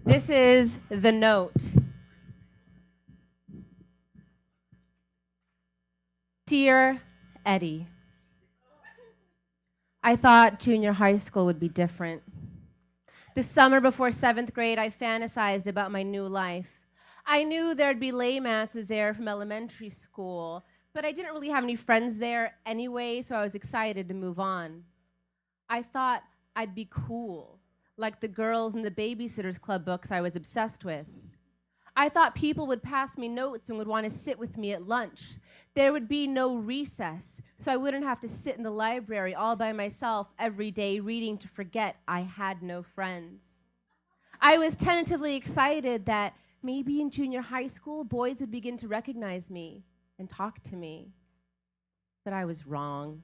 This is the note. Dear Eddie, I thought junior high school would be different. The summer before 7th grade, I fantasized about my new life. I knew there'd be lay masses there from elementary school, but I didn't really have any friends there anyway, so I was excited to move on. I thought I'd be cool, like the girls in the Babysitters Club books I was obsessed with. I thought people would pass me notes and would want to sit with me at lunch. There would be no recess, so I wouldn't have to sit in the library all by myself every day reading to forget I had no friends. I was tentatively excited that maybe in junior high school, boys would begin to recognize me and talk to me. But I was wrong.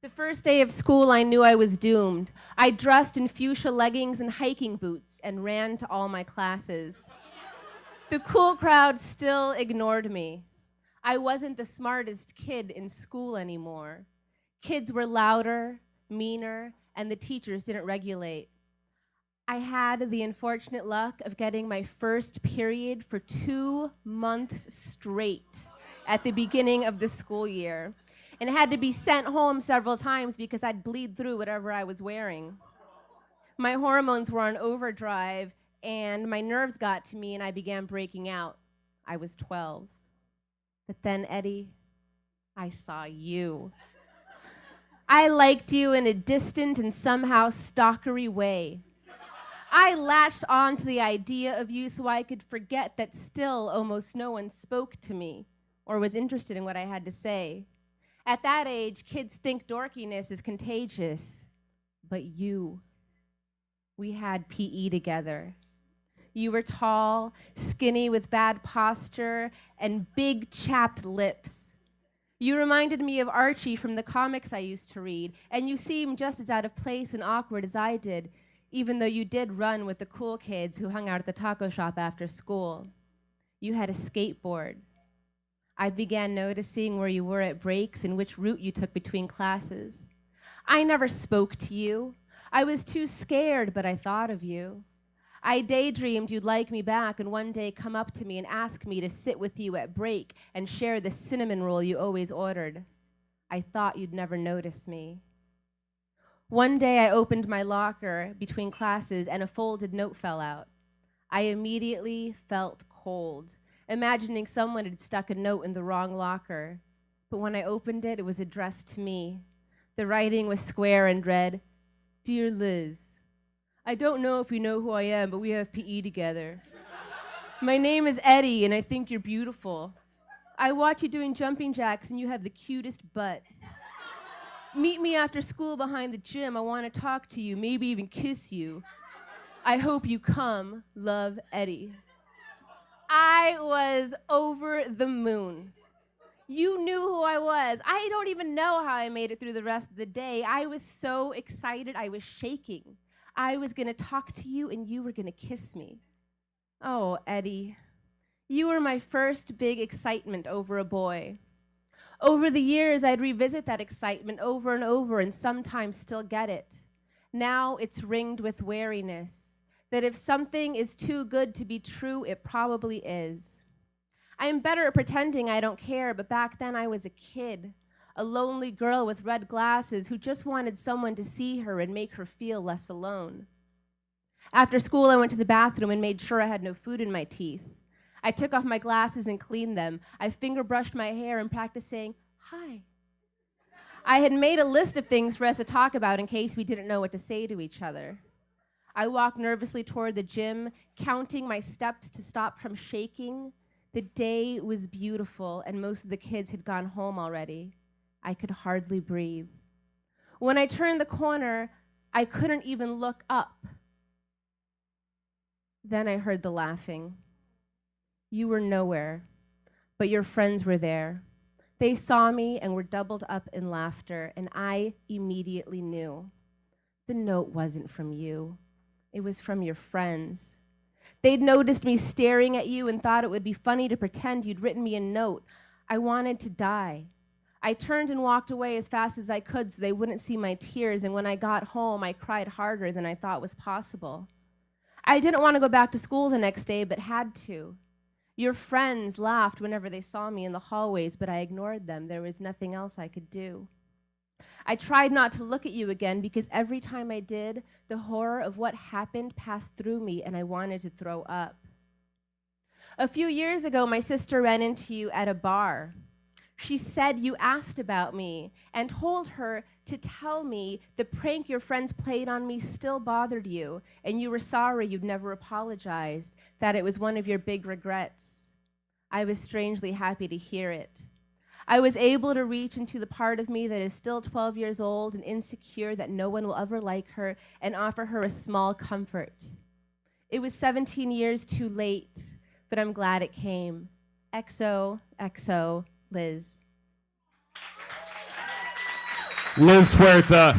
The first day of school, I knew I was doomed. I dressed in fuchsia leggings and hiking boots and ran to all my classes. The cool crowd still ignored me. I wasn't the smartest kid in school anymore. Kids were louder, meaner, and the teachers didn't regulate. I had the unfortunate luck of getting my first period for 2 months straight at the beginning of the school year, and had to be sent home several times because I'd bleed through whatever I was wearing. My hormones were on overdrive, and my nerves got to me and I began breaking out. I was 12. But then, Eddie, I saw you. I liked you in a distant and somehow stalkery way. I latched on to the idea of you so I could forget that still almost no one spoke to me or was interested in what I had to say. At that age, kids think dorkiness is contagious. But we had PE together. You were tall, skinny with bad posture, and big chapped lips. You reminded me of Archie from the comics I used to read, and you seemed just as out of place and awkward as I did, even though you did run with the cool kids who hung out at the taco shop after school. You had a skateboard. I began noticing where you were at breaks and which route you took between classes. I never spoke to you. I was too scared, but I thought of you. I daydreamed you'd like me back and one day come up to me and ask me to sit with you at break and share the cinnamon roll you always ordered. I thought you'd never notice me. One day I opened my locker between classes and a folded note fell out. I immediately felt cold, imagining someone had stuck a note in the wrong locker. But when I opened it, it was addressed to me. The writing was square and read, "Dear Liz, I don't know if you know who I am, but we have PE together. My name is Eddie, and I think you're beautiful. I watch you doing jumping jacks, and you have the cutest butt. Meet me after school behind the gym. I want to talk to you, maybe even kiss you. I hope you come. Love, Eddie." I was over the moon. You knew who I was. I don't even know how I made it through the rest of the day. I was so excited, I was shaking. I was going to talk to you, and you were going to kiss me. Oh, Eddie, you were my first big excitement over a boy. Over the years, I'd revisit that excitement over and over and sometimes still get it. Now it's ringed with wariness, that if something is too good to be true, it probably is. I am better at pretending I don't care, but back then I was a kid, a lonely girl with red glasses who just wanted someone to see her and make her feel less alone. After school, I went to the bathroom and made sure I had no food in my teeth. I took off my glasses and cleaned them. I finger brushed my hair and practiced saying, "Hi." I had made a list of things for us to talk about in case we didn't know what to say to each other. I walked nervously toward the gym, counting my steps to stop from shaking. The day was beautiful, and most of the kids had gone home already. I could hardly breathe. When I turned the corner, I couldn't even look up. Then I heard the laughing. You were nowhere, but your friends were there. They saw me and were doubled up in laughter, and I immediately knew. The note wasn't from you. It was from your friends. They'd noticed me staring at you and thought it would be funny to pretend you'd written me a note. I wanted to die. I turned and walked away as fast as I could so they wouldn't see my tears, and when I got home, I cried harder than I thought was possible. I didn't want to go back to school the next day, but had to. Your friends laughed whenever they saw me in the hallways, but I ignored them. There was nothing else I could do. I tried not to look at you again because every time I did, the horror of what happened passed through me and I wanted to throw up. A few years ago, my sister ran into you at a bar. She said you asked about me and told her to tell me the prank your friends played on me still bothered you, and you were sorry you'd never apologized, that it was one of your big regrets. I was strangely happy to hear it. I was able to reach into the part of me that is still 12 years old and insecure that no one will ever like her and offer her a small comfort. It was 17 years too late, but I'm glad it came. XOXO, Lizz. Lizz Huerta.